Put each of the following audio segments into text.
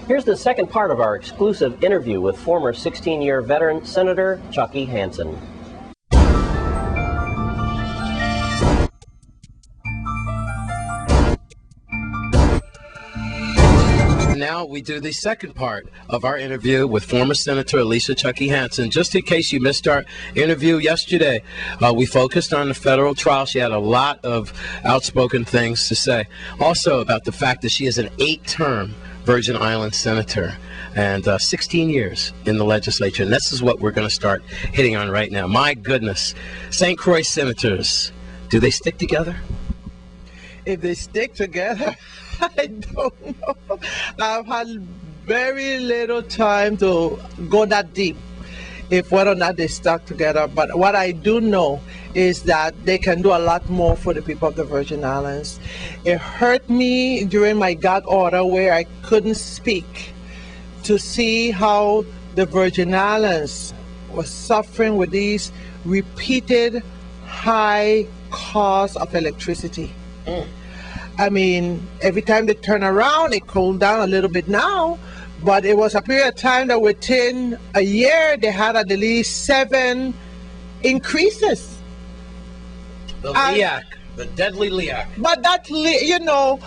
Here's the second part of our exclusive interview with former 16-year veteran Senator Chucky Hansen. Now we do the second part of our interview with former Senator Alicia Chucky Hansen. Just in case you missed our interview yesterday, we focused on the federal trial. She had a lot of outspoken things to say. Also about the fact that she is an 8-term Virgin Islands senator and 16 years in the legislature. And this is what we're going to start hitting on right now. My goodness, St. Croix senators, do they stick together? If they stick together, I don't know. I've had very little time to go that deep if whether or not they stuck together. But what I do know is that they can do a lot more for the people of the Virgin Islands. It hurt me during my gag order where I couldn't speak to see how the Virgin Islands was suffering with these repeated high costs of electricity. I mean, every time they turn around, it cooled down a little bit now, but it was a period of time that within a year, they had at least 7 increases. The LEAC, the deadly LEAC. But that, you know,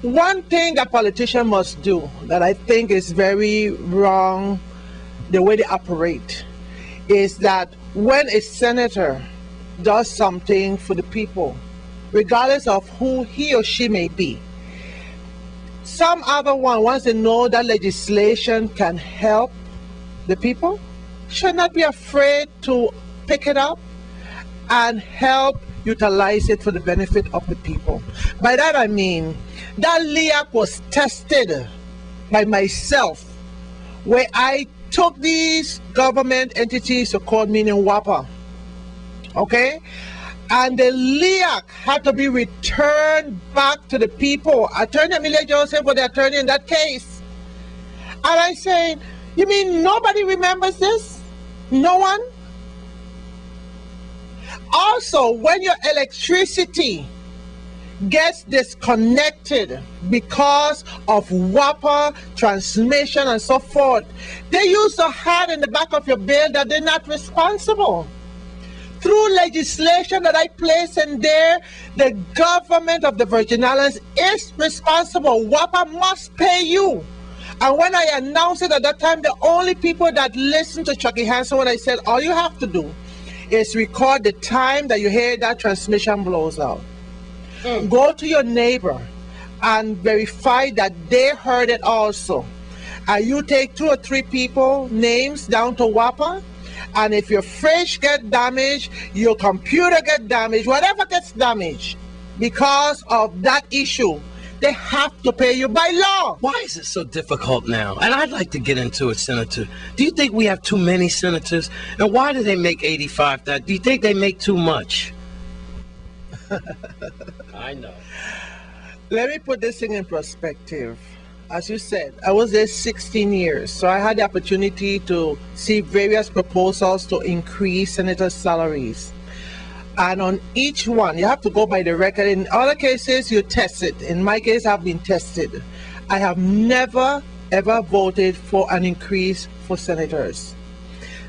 one thing a politician must do that I think is very wrong, the way they operate, is that when a senator does something for the people, regardless of who he or she may be, some other one, once they know that legislation can help the people, should not be afraid to pick it up and help utilize it for the benefit of the people. By that I mean, that LEAC was tested by myself, where I took these government entities to court, meaning WAPA, okay? And the LEAC had to be returned back to the people. Attorney Amelia Joseph was the attorney in that case. And I said, you mean nobody remembers this? No one? Also, when your electricity gets disconnected because of WAPA, transmission, and so forth, they used to have in the back of your bill that they're not responsible. Through legislation that I place in there, the government of the Virgin Islands is responsible. WAPA must pay you. And when I announced it at that time, the only people that listened to Chucky Hansen, when I said, all you have to do is record the time that you hear that transmission blows out. Go to your neighbor and verify that they heard it also. And you take 2 or 3 people, names down to WAPA, and if your fridge gets damaged, your computer gets damaged, whatever gets damaged, because of that issue, they have to pay you by law. Why is it so difficult now? And I'd like to get into it, Senator. Do you think we have too many senators? And why do they make 85? Do you think they make too much? I know. Let me put this thing in perspective. As you said, I was there 16 years, so I had the opportunity to see various proposals to increase senators' salaries. And on each one, you have to go by the record. In other cases, you test it. In my case, I've been tested. I have never, ever voted for an increase for senators.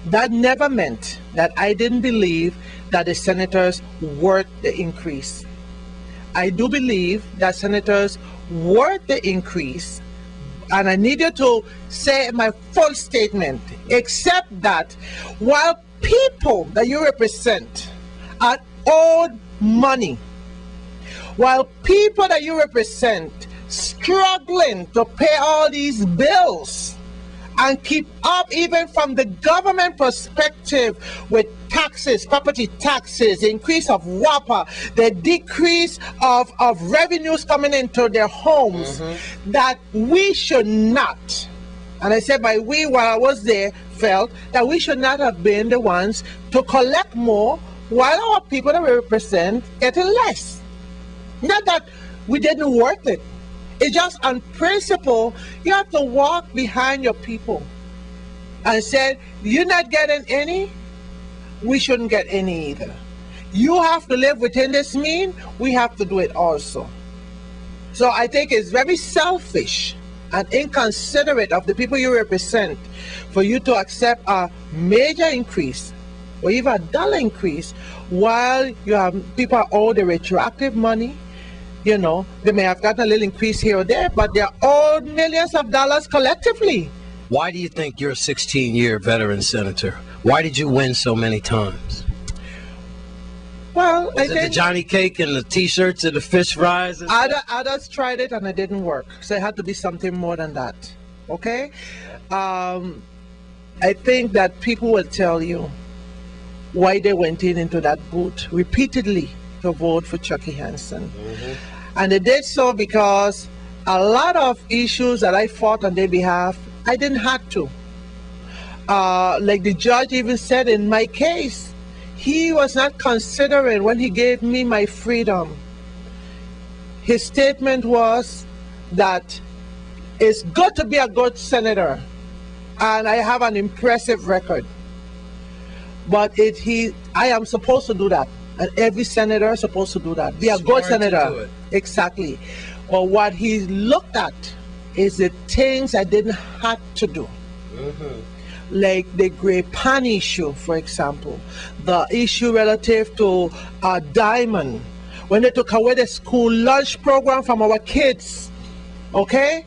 That never meant that I didn't believe that the senators worth the increase. I do believe that senators worth the increase. And I need you to say my full statement, except that while people that you represent are owed money, while people that you represent struggling to pay all these bills and keep up even from the government perspective with taxes, property taxes, the increase of WAPA, the decrease of revenues coming into their homes, that we should not, and I said by we while I was there, felt that we should not have been the ones to collect more while our people that we represent getting less. Not that we didn't worth it. It's just on principle, you have to walk behind your people and say, you're not getting any, we shouldn't get any either. You have to live within this mean, we have to do it also. So I think it's very selfish and inconsiderate of the people you represent for you to accept a major increase or even a dollar increase while you have people are owed the retroactive money. You know, they may have gotten a little increase here or there, but they're owed millions of dollars collectively. Why do you think you're a 16-year veteran senator? Why did you win so many times? Well, Is it the Johnny Cake and the T-shirts and the fish fries? Others tried it and it didn't work. So it had to be something more than that. Okay? I think that people will tell you why they went into that booth repeatedly to vote for Chucky Hansen. And they did so because a lot of issues that I fought on their behalf, I didn't have to. Like the judge even said in my case, he was not considering when he gave me my freedom. His statement was that it's good to be a good senator and I have an impressive record. But I am supposed to do that. And every senator is supposed to do that. Be a good senator. Exactly. But what he looked at is the things I didn't have to do. Like the Grey Pan issue, for example, the issue relative to Diamond, when they took away the school lunch program from our kids, okay,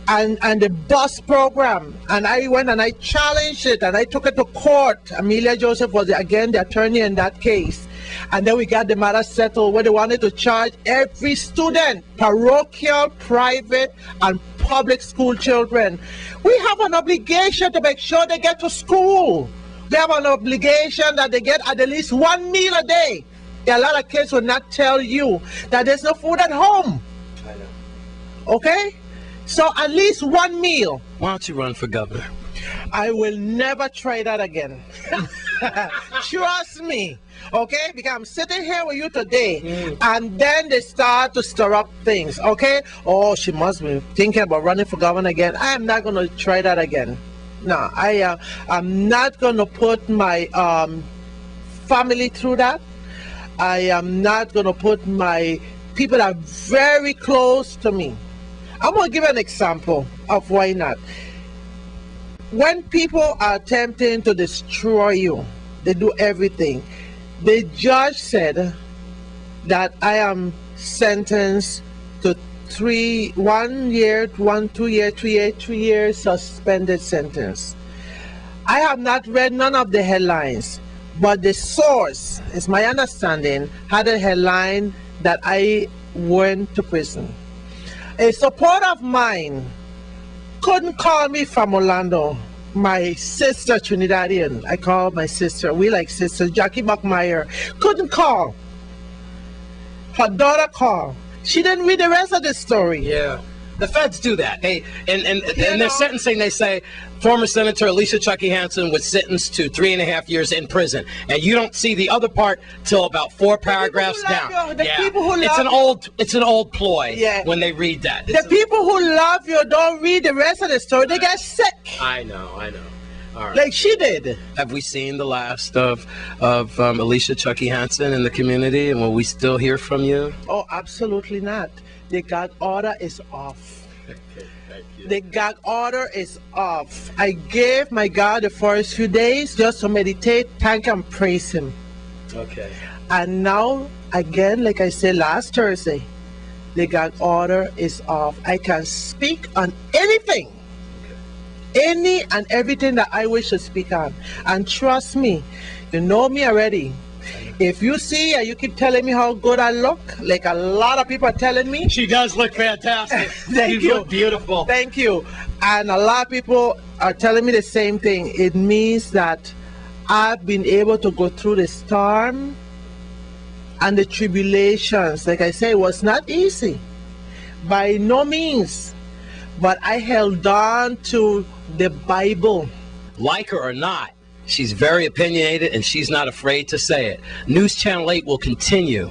and the bus program, and I went and I challenged it and I took it to court. Amelia Joseph was again the attorney in that case, and then we got the matter settled where they wanted to charge every student, parochial, private, and public school children. We have an obligation to make sure they get to school. We have an obligation that they get at least one meal a day. A lot of kids will not tell you that there's no food at home. I know. Okay? So at least one meal. Why don't you run for governor? I will never try that again. Trust me. Okay? Because I'm sitting here with you today, and then they start to stir up things. Okay? Oh, she must be thinking about running for governor again. I am not going to try that again. No, I'm not going to put my family through that. I am not going to put my people that are very close to me. I'm going to give an example of why not. When people are attempting to destroy you, they do everything. The judge said that I am sentenced to 3 years suspended sentence. I have not read none of the headlines, but the source, is my understanding, had a headline that I went to prison. A supporter of mine couldn't call me from Orlando. My sister Trinidadian, I call my sister, we like sisters, Jackie Buckmeyer, couldn't call. Her daughter called. She didn't read the rest of the story. Yeah. The feds do that. Hey, and their sentencing, they say former Senator Alicia Chucky Hansen was sentenced to 3.5 years in prison, and you don't see the other part till about 4 paragraphs down. It's an old ploy when they read that. The people who love you don't read the rest of the story. They get sick. I know. All right. Like she did. Have we seen the last of Alicia Chucky Hansen in the community, and will we still hear from you? Oh, absolutely not. The gag order is off. Thank you. The gag order is off. I gave my God the first few days just to meditate, thank and praise Him. Okay. And now, again, like I said last Thursday, the gag order is off. I can speak on anything. Any and everything that I wish to speak on. And trust me, you know me already. If you see and you keep telling me how good I look, like a lot of people are telling me. She does look fantastic. Thank you. Look beautiful. Thank you. And a lot of people are telling me the same thing. It means that I've been able to go through the storm and the tribulations. Like I say, it was not easy. By no means. But I held on to the Bible. Like her or not, she's very opinionated, and she's not afraid to say it. News Channel 8 will continue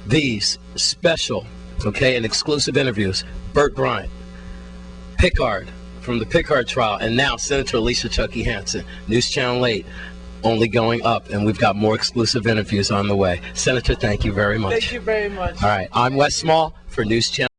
these special, and exclusive interviews. Burt Bryant, Pickard from the Pickard trial, and now Senator Alicia Chucky Hansen. News Channel 8 only going up, and we've got more exclusive interviews on the way. Senator, thank you very much. Thank you very much. All right, I'm Wes Small for News Channel.